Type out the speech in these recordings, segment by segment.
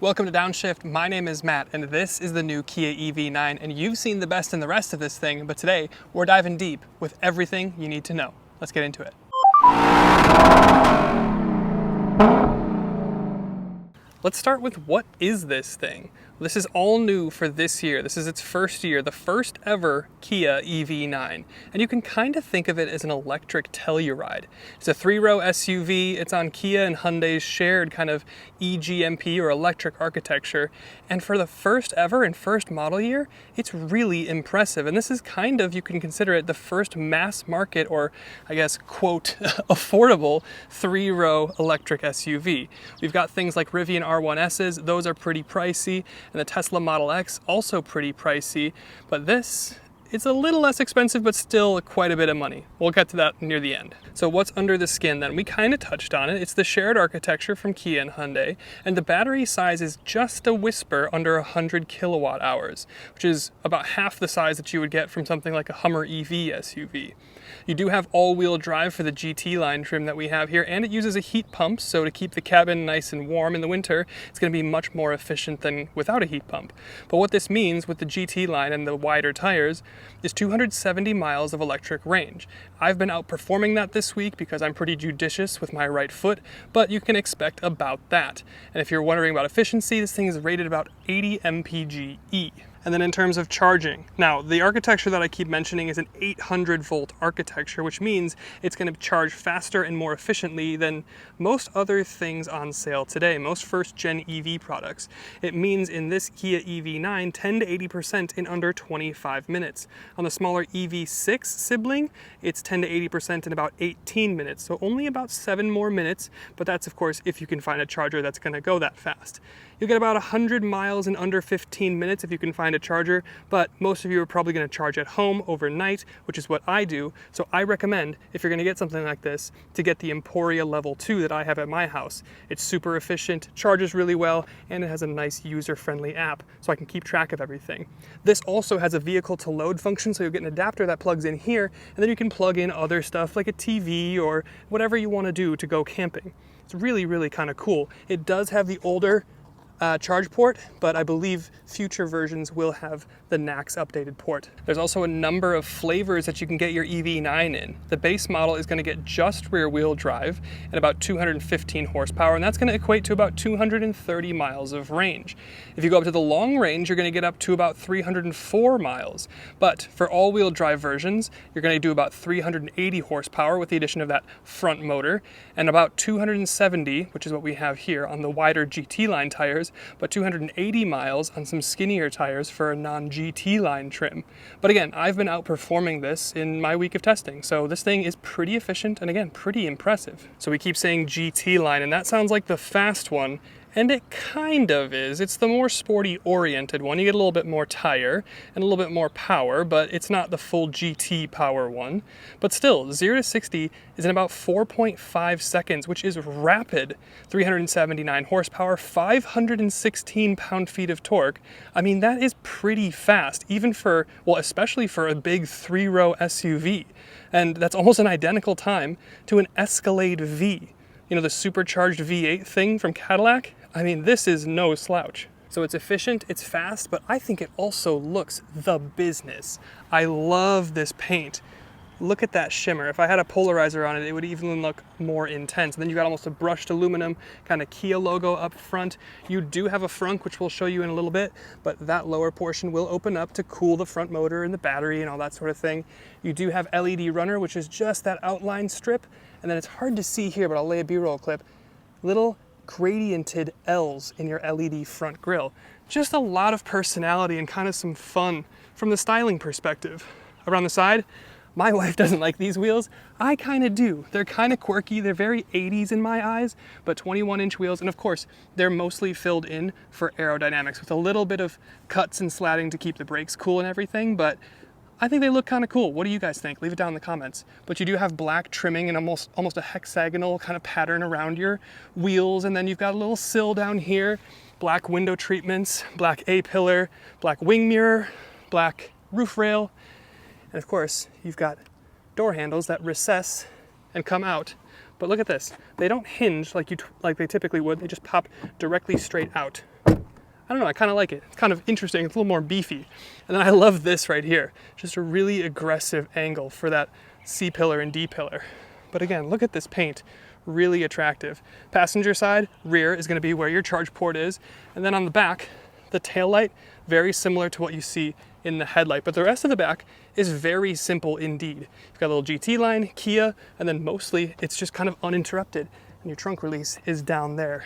Welcome to Downshift. My name is Matt, and this is the new Kia EV9, and you've seen the best and the rest of this thing, but today we're diving deep with everything you need to know. Let's get into it. Let's start with what is this thing? This is all new for this year. This is its first year, the first ever Kia EV9. And you can kind of think of it as an electric Telluride. It's a 3-row SUV. It's on Kia and Hyundai's shared kind of EGMP or electric architecture. And for the first ever and first model year, it's really impressive. And this is kind of, you can consider it the first mass market or I guess, quote, affordable 3-row electric SUV. We've got things like Rivian R1Ss. Those are pretty pricey. And the Tesla Model X, also pretty pricey, but this, it's a little less expensive, but still quite a bit of money. We'll get to that near the end. So what's under the skin then? We kind of touched on it. It's the shared architecture from Kia and Hyundai, and the battery size is just a whisper under 100 kilowatt hours, which is about half the size that you would get from something like a Hummer EV SUV. You do have all-wheel drive for the GT line trim that we have here, and it uses a heat pump, so to keep the cabin nice and warm in the winter, it's going to be much more efficient than without a heat pump. But what this means with the GT line and the wider tires is 270 miles of electric range. I've been outperforming that this week because I'm pretty judicious with my right foot, but you can expect about that. And if you're wondering about efficiency, this thing is rated about 80 mpgE. And then in terms of charging, now the architecture that I keep mentioning is an 800 volt architecture, which means it's going to charge faster and more efficiently than most other things on sale today, most first gen EV products. It means in this Kia EV9, 10 to 80% in under 25 minutes. On the smaller EV6 sibling, it's 10 to 80% in about 18 minutes. So only about 7 more minutes, but that's of course if you can find a charger that's going to go that fast. You'll get about 100 miles in under 15 minutes if you can find a charger, but most of you are probably going to charge at home overnight, which is what I do. So I recommend, if you're going to get something like this, to get the EMporia Level 2 that I have at my house. It's super efficient, charges really well, and it has a nice user-friendly app, so I can keep track of everything. This also has a vehicle to load function, so you'll get an adapter that plugs in here, and then you can plug in other stuff like a TV or whatever you want to do to go camping. It's really, really kind of cool. It does have the older charge port, but I believe future versions will have the NACS updated port. There's also a number of flavors that you can get your EV9 in. The base model is going to get just rear wheel drive and about 215 horsepower, and that's going to equate to about 230 miles of range. If you go up to the long range, you're going to get up to about 304 miles. But for all-wheel drive versions, you're going to do about 380 horsepower with the addition of that front motor, and about 270, which is what we have here on the wider GT line tires, but 280 miles on some skinnier tires for a non-GT line trim. But again, I've been outperforming this in my week of testing, so this thing is pretty efficient and again, pretty impressive. So we keep saying GT line, and that sounds like the fast one, and it kind of is. It's the more sporty oriented one. You get a little bit more tire and a little bit more power, but it's not the full GT power one. But still, 0 to 60 is in about 4.5 seconds, which is rapid. 379 horsepower, 516 pound-feet of torque. I mean, that is pretty fast, even for, well, especially for a big 3-row SUV. And that's almost an identical time to an Escalade V. You know, the supercharged V8 thing from Cadillac? I mean, this is no slouch. So it's efficient, it's fast, but I think it also looks the business. I love this paint. Look at that shimmer. If I had a polarizer on it, it would even look more intense. And then you got almost a brushed aluminum kind of Kia logo up front. You do have a frunk, which we'll show you in a little bit, but that lower portion will open up to cool the front motor and the battery and all that sort of thing. You do have LED runner, which is just that outline strip. And then it's hard to see here, but I'll lay a B-roll clip. Little gradiented L's in your LED front grille. Just a lot of personality and kind of some fun from the styling perspective. Around the side, my wife doesn't like these wheels. I kind of do. They're kind of quirky. They're very 80s in my eyes, but 21-inch wheels. And of course, they're mostly filled in for aerodynamics with a little bit of cuts and slatting to keep the brakes cool and everything, but I think they look kind of cool. What do you guys think? Leave it down in the comments. But you do have black trimming and almost a hexagonal kind of pattern around your wheels. And then you've got a little sill down here, black window treatments, black A-pillar, black wing mirror, black roof rail. And of course, you've got door handles that recess and come out. But look at this. They don't hinge like they typically would. They just pop directly straight out. I don't know, I kind of like it. It's kind of interesting, it's a little more beefy. And then I love this right here. Just a really aggressive angle for that C-pillar and D-pillar. But again, look at this paint, really attractive. Passenger side, rear is gonna be where your charge port is. And then on the back, the taillight, very similar to what you see in the headlight. But the rest of the back is very simple indeed. You've got a little GT line, Kia, and then mostly it's just kind of uninterrupted. And your trunk release is down there.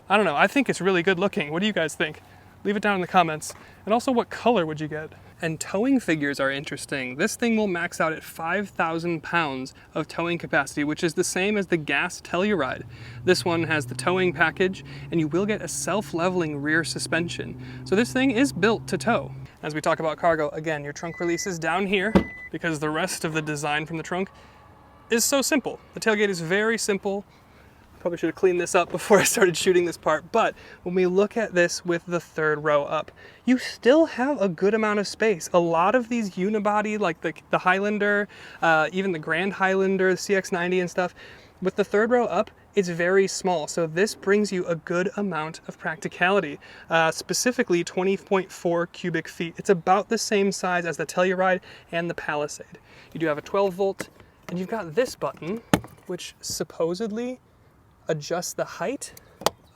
I don't know, I think it's really good looking. What do you guys think? Leave it down in the comments. And also, what color would you get? And towing figures are interesting. This thing will max out at 5,000 pounds of towing capacity, which is the same as the gas Telluride. This one has the towing package, and you will get a self-leveling rear suspension. So this thing is built to tow. As we talk about cargo, again, your trunk release is down here because the rest of the design from the trunk is so simple. The tailgate is very simple. Probably should have cleaned this up before I started shooting this part, but when we look at this with the third row up, you still have a good amount of space. A lot of these unibody, like the Highlander, even the Grand Highlander, the CX-90 and stuff, with the third row up, it's very small. So this brings you a good amount of practicality, specifically 20.4 cubic feet. It's about the same size as the Telluride and the Palisade. You do have a 12 volt, and you've got this button, which supposedly adjust the height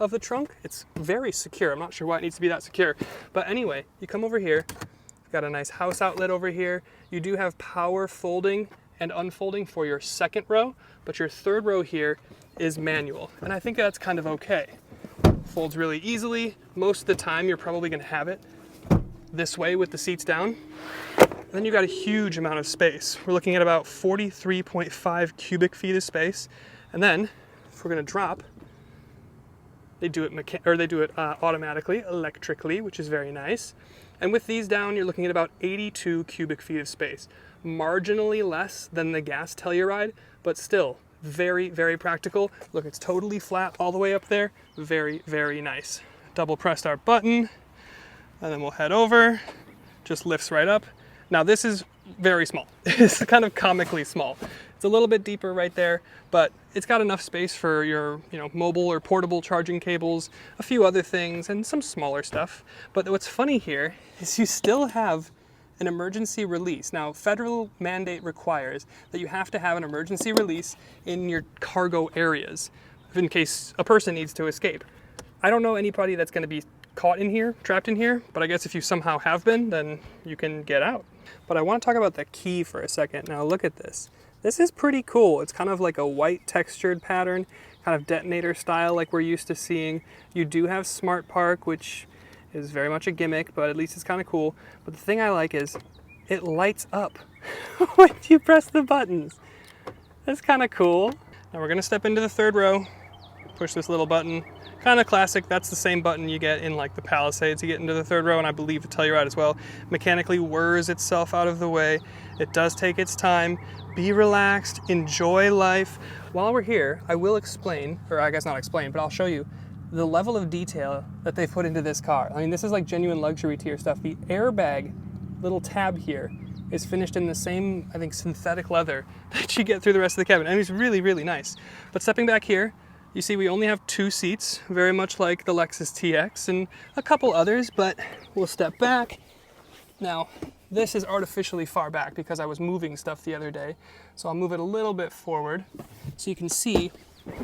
of the trunk. It's very secure. I'm not sure why it needs to be that secure. But anyway, you come over here, you've got a nice house outlet over here. You do have power folding and unfolding for your second row, but your third row here is manual. And I think that's kind of okay. Folds really easily. Most of the time, you're probably gonna have it this way with the seats down. And then you've got a huge amount of space. We're looking at about 43.5 cubic feet of space. And then if we're going to drop, they do it automatically, electrically, which is very nice. And with these down, you're looking at about 82 cubic feet of space. Marginally less than the gas Telluride, but still very, very practical. Look, it's totally flat all the way up there. Very, very nice. Double press start button, and then we'll head over. Just lifts right up. Now this is very small. It's kind of comically small. It's a little bit deeper right there, but it's got enough space for your, mobile or portable charging cables, a few other things, and some smaller stuff. But what's funny here is you still have an emergency release. Now, federal mandate requires that you have to have an emergency release in your cargo areas in case a person needs to escape. I don't know anybody that's going to be caught in here, trapped in here, but I guess if you somehow have been, then you can get out. But I want to talk about the key for a second. Now look at this. This is pretty cool. It's kind of like a white textured pattern, kind of detonator style like we're used to seeing. You do have Smart Park, which is very much a gimmick, but at least it's kind of cool. But the thing I like is it lights up when you press the buttons. That's kind of cool. Now we're gonna step into the third row, push this little button. Kind of classic. That's the same button you get in like the Palisades. You get into the third row, and I believe the Telluride as well. Mechanically whirs itself out of the way. It does take its time. Be relaxed, enjoy life. While we're here, I will explain, or I guess not explain, but I'll show you the level of detail that they put into this car. I mean, this is like genuine luxury tier stuff. The airbag little tab here is finished in the same, I think, synthetic leather that you get through the rest of the cabin. And it's really, really nice. But stepping back here, you see we only have 2 seats, very much like the Lexus TX and a couple others, but we'll step back. Now, this is artificially far back because I was moving stuff the other day. So I'll move it a little bit forward so you can see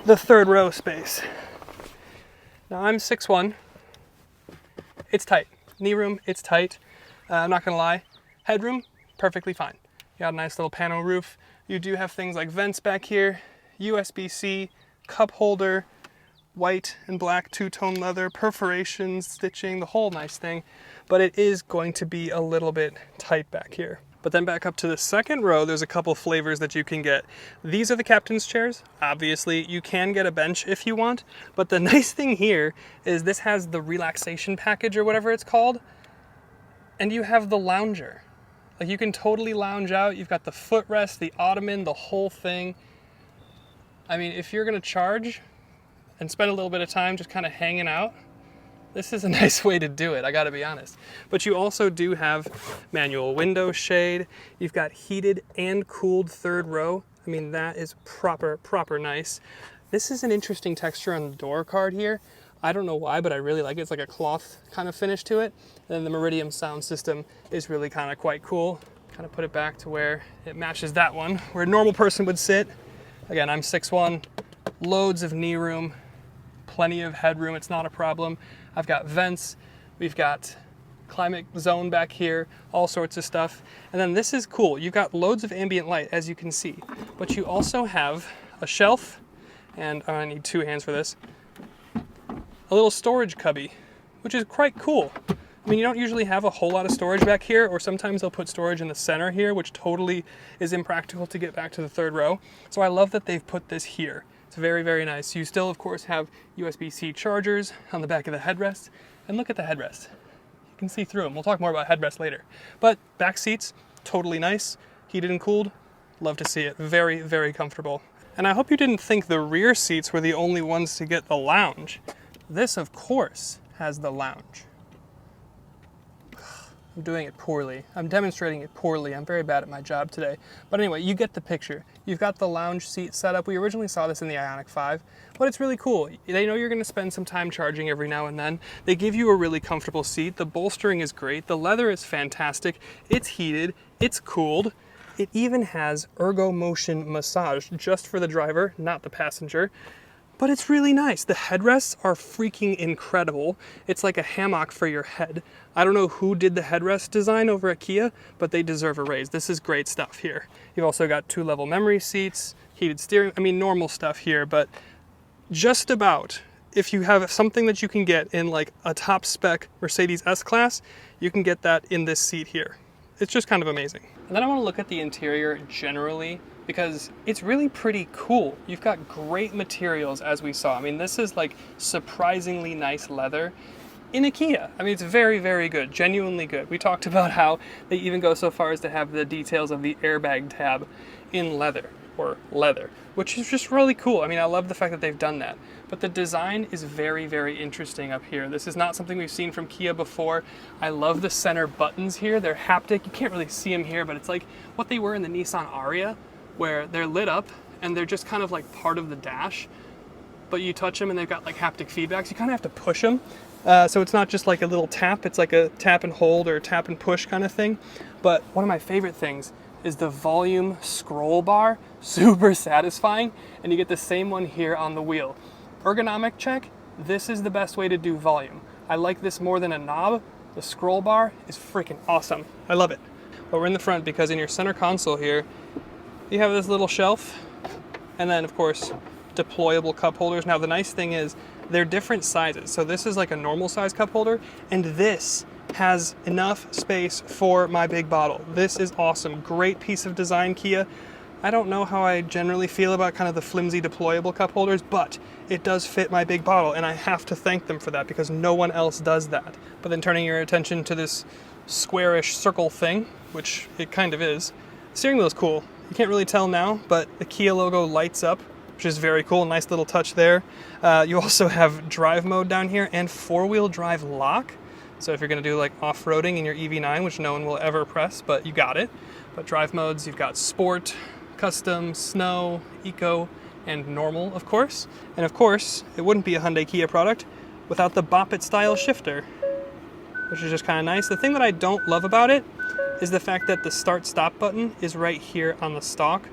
the third row space. Now I'm 6'1". It's tight. Knee room, it's tight. I'm not gonna lie. Headroom, perfectly fine. You got a nice little panel roof. You do have things like vents back here, USB-C, cup holder, white and black two-tone leather, perforations, stitching, the whole nice thing. But it is going to be a little bit tight back here. But then back up to the second row, there's a couple flavors that you can get. These are the captain's chairs. Obviously, you can get a bench if you want. But the nice thing here is this has the relaxation package or whatever it's called. And you have the lounger. Like you can totally lounge out. You've got the footrest, the ottoman, the whole thing. I mean, if you're gonna charge and spend a little bit of time just kind of hanging out, this is a nice way to do it, I gotta be honest. But you also do have manual window shade. You've got heated and cooled third row. I mean, that is proper nice. This is an interesting texture on the door card here. I don't know why, but I really like it. It's like a cloth kind of finish to it. And then the Meridian sound system is really kind of quite cool. Kind of put it back to where it matches that one, where a normal person would sit. Again, I'm 6'1", loads of knee room, plenty of headroom, it's not a problem. I've got vents, we've got climate zone back here, all sorts of stuff. And then this is cool. You've got loads of ambient light, as you can see, but you also have a shelf, and I need 2 hands for this, a little storage cubby, which is quite cool. I mean, you don't usually have a whole lot of storage back here, or sometimes they'll put storage in the center here, which totally is impractical to get back to the 3rd row. So I love that they've put this here. It's very, very nice. You still, of course, have USB-C chargers on the back of the headrest. And look at the headrest. You can see through them. We'll talk more about headrest later. But back seats, totally nice. Heated and cooled. Love to see it. Very, very comfortable. And I hope you didn't think the rear seats were the only ones to get the lounge. This, of course, has the lounge. I'm doing it poorly. I'm demonstrating it poorly. I'm very bad at my job today. But anyway, you get the picture. You've got the lounge seat set up. We originally saw this in the Ioniq 5, but it's really cool. They know you're going to spend some time charging every now and then. They give you a really comfortable seat. The bolstering is great. The leather is fantastic. It's heated. It's cooled. It even has ergo motion massage just for the driver, not the passenger. But it's really nice. The headrests are freaking incredible. It's like a hammock for your head. I don't know who did the headrest design over at Kia, but they deserve a raise. This is great stuff here. You've also got 2-level memory seats, heated steering, I mean, normal stuff here, but just about, if you have something that you can get in like a top spec Mercedes S-Class, you can get that in this seat here. It's just kind of amazing. And then I want to look at the interior generally, because it's really pretty cool. You've got great materials, as we saw. I mean, this is like surprisingly nice leather in a Kia. I mean, it's very, very good, genuinely good. We talked about how they even go so far as to have the details of the airbag tab in leather, which is just really cool. I mean, I love the fact that they've done that. But the design is very, very interesting up here. This is not something we've seen from Kia before. I love the center buttons here. They're haptic. You can't really see them here, but it's like what they were in the Nissan Aria, where they're lit up and they're just kind of like part of the dash, but you touch them and they've got like haptic feedback, so you kind of have to push them. So it's not just like a little tap, it's like a tap and hold or tap and push kind of thing. But one of my favorite things is the volume scroll bar, super satisfying, and you get the same one here on the wheel. Ergonomic check, this is the best way to do volume. I like this more than a knob. The scroll bar is freaking awesome. I love it. But we're in the front because in your center console here, you have this little shelf, and then of course, deployable cup holders. Now the nice thing is they're different sizes. So this is like a normal size cup holder, and this has enough space for my big bottle. This is awesome. Great piece of design, Kia. I don't know how I generally feel about kind of the flimsy deployable cup holders, but it does fit my big bottle, and I have to thank them for that because no one else does that. But then turning your attention to this squarish circle thing, which it kind of is, the steering wheel is cool. You can't really tell now, but the Kia logo lights up, which is very cool. Nice little touch there. You also have drive mode down here and 4-wheel drive lock. So if you're going to do like off-roading in your EV9, which no one will ever press, but you got it. But drive modes, you've got sport, custom, snow, eco, and normal, of course. And of course, it wouldn't be a Hyundai Kia product without the Bop It style shifter, which is just kind of nice. The thing that I don't love about it is the fact that the start-stop button is right here on the stalk.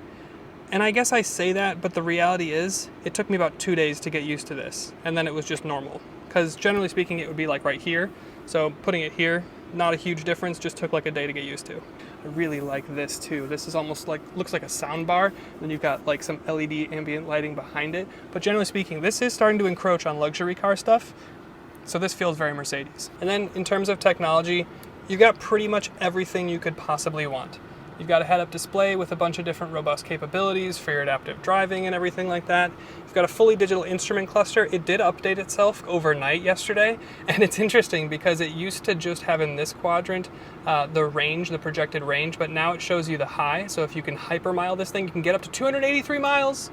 And I guess I say that, but the reality is, it took me about 2 days to get used to this, and then it was just normal. Because generally speaking, it would be like right here. So putting it here, not a huge difference, just took like a day to get used to. I really like this too. This is almost like, looks like a sound bar, and then you've got like some LED ambient lighting behind it. But generally speaking, this is starting to encroach on luxury car stuff. So this feels very Mercedes. And then in terms of technology, you've got pretty much everything you could possibly want. You've got a head-up display with a bunch of different robust capabilities for your adaptive driving and everything like that. You've got a fully digital instrument cluster. It did update itself overnight yesterday, and it's interesting because it used to just have in this quadrant the range, the projected range, but now it shows you the high. So if you can hypermile this thing, you can get up to 283 miles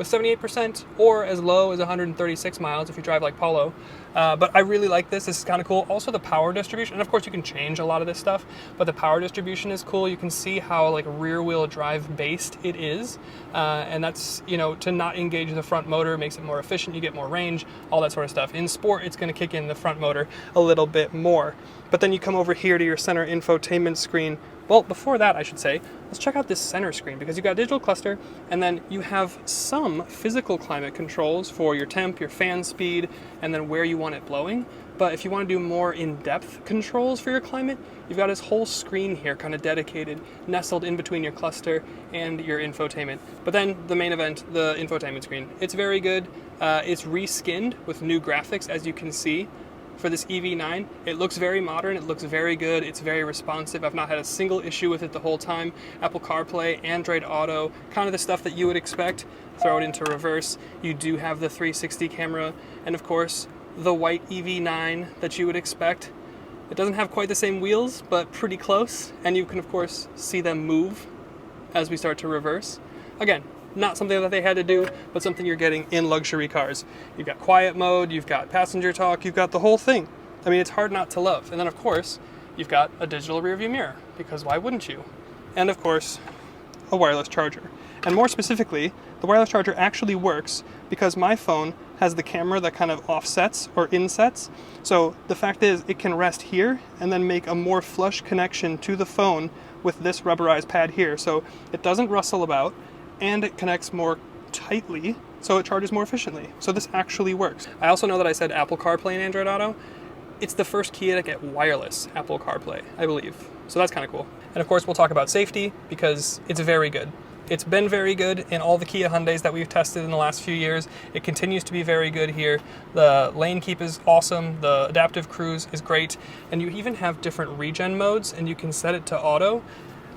with 78%, or as low as 136 miles if you drive like Polo. But I really like this. This is kind of cool. Also the power distribution, and of course you can change a lot of this stuff, but the power distribution is cool. You can see how like rear wheel drive based it is. And that's, you know, to not engage the front motor makes it more efficient. You get more range, all that sort of stuff. In sport, it's going to kick in the front motor a little bit more. But then you come over here to your center infotainment screen. Well, before that, I should say, let's check out this center screen, because you've got digital cluster, and then you have some physical climate controls for your temp, your fan speed, and then where you want it blowing. But if you want to do more in-depth controls for your climate, you've got this whole screen here kind of dedicated, nestled in between your cluster and your infotainment. But then the main event, the infotainment screen. It's very good. It's reskinned with new graphics, as you can see. For this EV9, it looks very modern, it looks very good, it's very responsive. I've not had a single issue with it the whole time. Apple CarPlay, Android Auto, kind of the stuff that you would expect. Throw it into reverse. You do have the 360 camera, and of course, the white EV9 that you would expect. It doesn't have quite the same wheels, but pretty close, and you can of course see them move as we start to reverse. Again, not something that they had to do, but something you're getting in luxury cars. You've got quiet mode, you've got passenger talk, you've got the whole thing. I mean, it's hard not to love. And then of course, you've got a digital rearview mirror, because why wouldn't you? And of course, a wireless charger. And more specifically, the wireless charger actually works because my phone has the camera that kind of offsets or insets. So the fact is, it can rest here and then make a more flush connection to the phone with this rubberized pad here. So it doesn't rustle about, and it connects more tightly, so it charges more efficiently. So this actually works. I also know that I said Apple CarPlay and Android Auto. It's the first Kia to get wireless Apple CarPlay, I believe. So that's kind of cool. And of course, we'll talk about safety, because it's very good. It's been very good in all the Kia Hyundais that we've tested in the last few years. It continues to be very good here. The lane keep is awesome. The adaptive cruise is great. And you even have different regen modes, and you can set it to auto,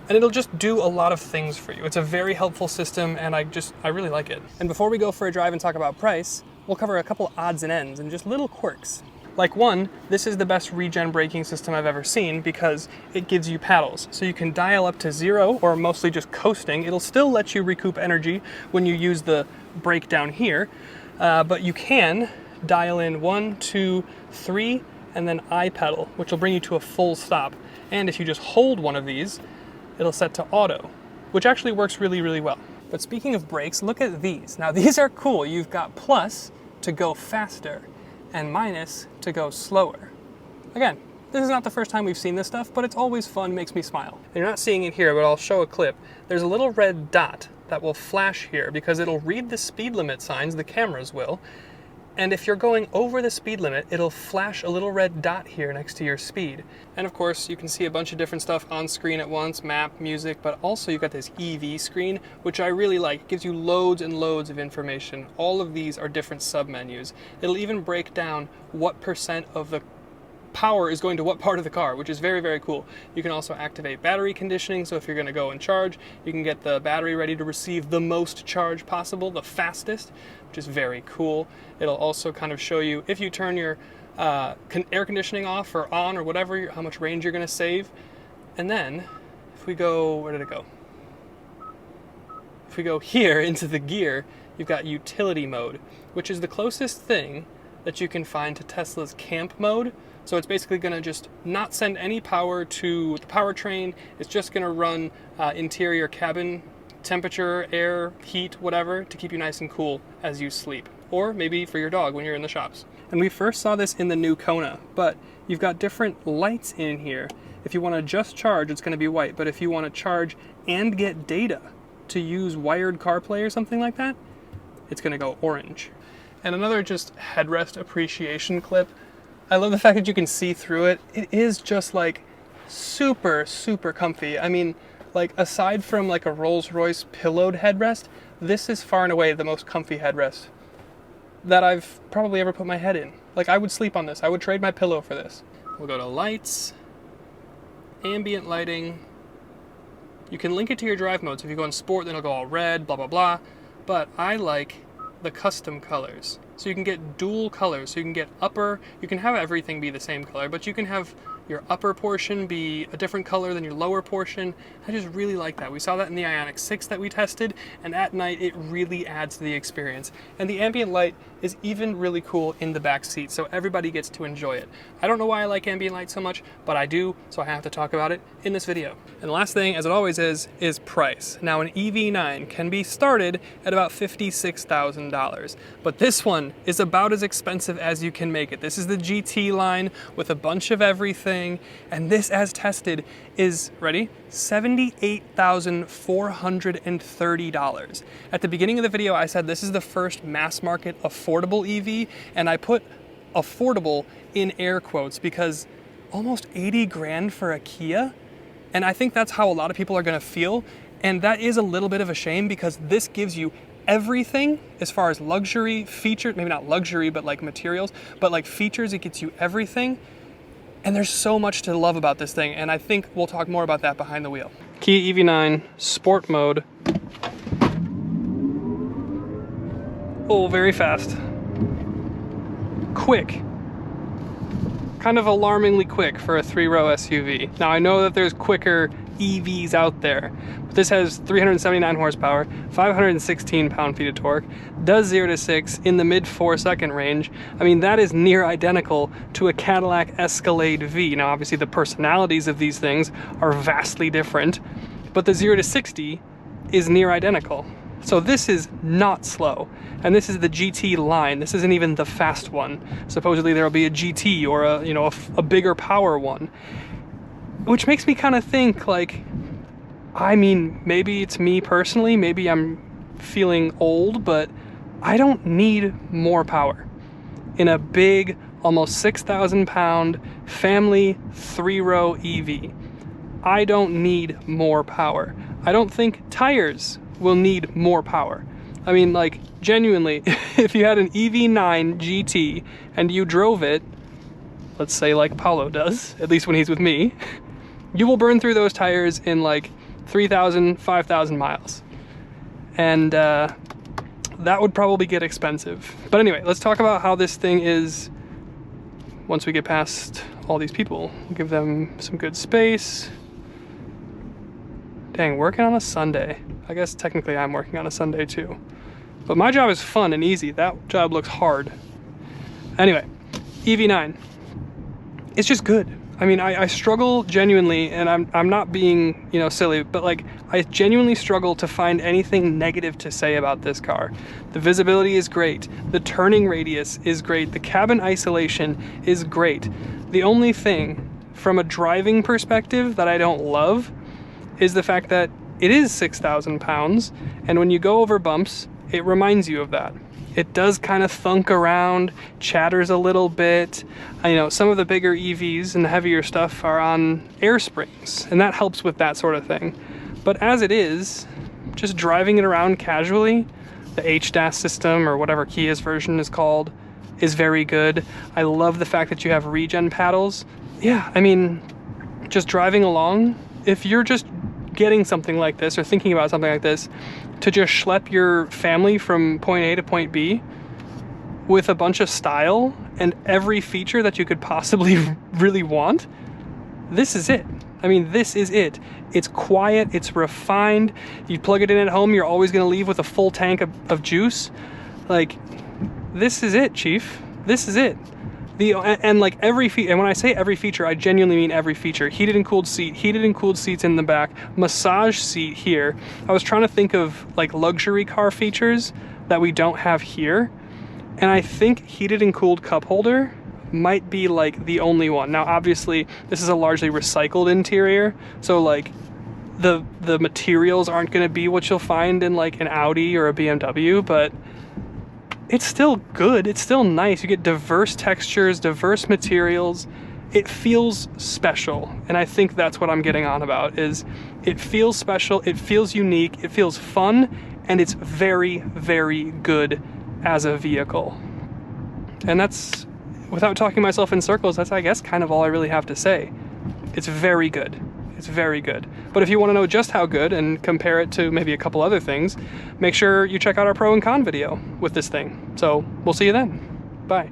and it'll just do a lot of things for you. It's a very helpful system, and I really like it. And before we go for a drive and talk about price, we'll cover a couple odds and ends and just little quirks. Like one, this is the best regen braking system I've ever seen, because it gives you paddles. So you can dial up to 0 or mostly just coasting. It'll still let you recoup energy when you use the brake down here, but you can dial in 1, 2, 3, and then I pedal, which will bring you to a full stop. And if you just hold one of these, it'll set to auto, which actually works really, really well. But speaking of brakes, look at these. Now these are cool. You've got plus to go faster and minus to go slower. Again, this is not the first time we've seen this stuff, but it's always fun, makes me smile. And you're not seeing it here, but I'll show a clip. There's a little red dot that will flash here because it'll read the speed limit signs, the cameras will, and if you're going over the speed limit, it'll flash a little red dot here next to your speed. And of course, you can see a bunch of different stuff on screen at once, map, music, but also you've got this EV screen, which I really like. It gives you loads and loads of information. All of these are different submenus. It'll even break down what % of the power is going to what part of the car, which is very, very cool. You can also activate battery conditioning, so if you're going to go and charge, you can get the battery ready to receive the most charge possible, the fastest, which is very cool. It'll also kind of show you if you turn your air conditioning off or on or whatever, how much range you're going to save. And then if we go, where did it go? If we go here into the gear, you've got utility mode, which is the closest thing that you can find to Tesla's camp mode. So it's basically going to just not send any power to the powertrain. It's just going to run interior cabin temperature, air, heat, whatever, to keep you nice and cool as you sleep. Or maybe for your dog when you're in the shops. And we first saw this in the new Kona, but you've got different lights in here. If you want to just charge, it's going to be white. But if you want to charge and get data to use wired CarPlay or something like that, it's going to go orange. And another just headrest appreciation clip. I love the fact that you can see through it. It is just like super, super comfy. I mean, like aside from like a Rolls-Royce pillowed headrest, this is far and away the most comfy headrest that I've probably ever put my head in. Like I would sleep on this. I would trade my pillow for this. We'll go to lights, ambient lighting. You can link it to your drive mode. So if you go in sport, then it'll go all red, blah, blah, blah. But I like the custom colors. So you can get dual colors. So you can get upper, you can have everything be the same color, but you can have your upper portion be a different color than your lower portion. I just really like that. We saw that in the Ioniq 6 that we tested, and at night it really adds to the experience. And the ambient light is even really cool in the back seat, so everybody gets to enjoy it. I don't know why I like ambient light so much, but I do, so I have to talk about it in this video. And the last thing, as it always is price. Now an EV9 can be started at about $56,000, but this one is about as expensive as you can make it. This is the GT line with a bunch of everything, and this, as tested, is, ready? $78,430. At the beginning of the video, I said this is the first mass market affordable EV, and I put affordable in air quotes because almost 80 grand for a Kia, and I think that's how a lot of people are gonna feel, and that is a little bit of a shame because this gives you everything as far as luxury, features, maybe not luxury, but like materials, but like features, it gets you everything. And there's so much to love about this thing, and I think we'll talk more about that behind the wheel. Kia EV9 Sport Mode. Oh, very fast. Quick. Kind of alarmingly quick for a 3-row SUV. Now I know that there's quicker EVs out there, but this has 379 horsepower, 516 pound-feet of torque, does 0 to 6 in the mid 4-second range. I mean, that is near identical to a Cadillac Escalade V. Now obviously the personalities of these things are vastly different, but the 0 to 60 is near identical. So this is not slow, and this is the GT line. This isn't even the fast one. Supposedly there'll be a GT or a, you know, a bigger power one. Which makes me kind of think, like, I mean, maybe it's me personally, maybe I'm feeling old, but I don't need more power in a big, almost 6,000 pound family 3-row EV. I don't need more power. I don't think tires will need more power. I mean, like, genuinely, if you had an EV9 GT and you drove it, let's say like Paulo does, at least when he's with me, you will burn through those tires in like 3,000, 5,000 miles. And that would probably get expensive. But anyway, let's talk about how this thing is once we get past all these people. We'll give them some good space. Dang, working on a Sunday. I guess technically I'm working on a Sunday too. But my job is fun and easy. That job looks hard. Anyway, EV9. It's just good. I mean, I struggle genuinely, and I'm not being, you know, silly, but like, I genuinely struggle to find anything negative to say about this car. The visibility is great. The turning radius is great. The cabin isolation is great. The only thing from a driving perspective that I don't love is the fact that it is 6,000 pounds, and when you go over bumps, it reminds you of that. It does kind of thunk around, chatters a little bit. You know, some of the bigger EVs and the heavier stuff are on air springs, and that helps with that sort of thing. But as it is, just driving it around casually, the HDAS system, or whatever Kia's version is called, is very good. I love the fact that you have regen paddles. Yeah, I mean, just driving along, if you're just getting something like this or thinking about something like this, to just schlep your family from point A to point B with a bunch of style and every feature that you could possibly really want, this is it. I mean, this is it. It's quiet, it's refined. You plug it in at home, you're always gonna leave with a full tank of juice. Like, this is it, Chief. This is it. And like every feature, and when I say every feature, I genuinely mean every feature. Heated and cooled seat, heated and cooled seats in the back, massage seat here. I was trying to think of like luxury car features that we don't have here, and I think heated and cooled cup holder might be like the only one. Now obviously this is a largely recycled interior, so like the materials aren't going to be what you'll find in like an Audi or a BMW, but it's still good. It's still nice. You get diverse textures, diverse materials. It feels special, and I think that's what I'm getting on about, is it feels special, it feels unique, it feels fun, and it's very, very good as a vehicle. And that's, without talking myself in circles, that's, I guess, kind of all I really have to say. It's very good. It's very good. But if you want to know just how good and compare it to maybe a couple other things, make sure you check out our pro and con video with this thing. So we'll see you then. Bye.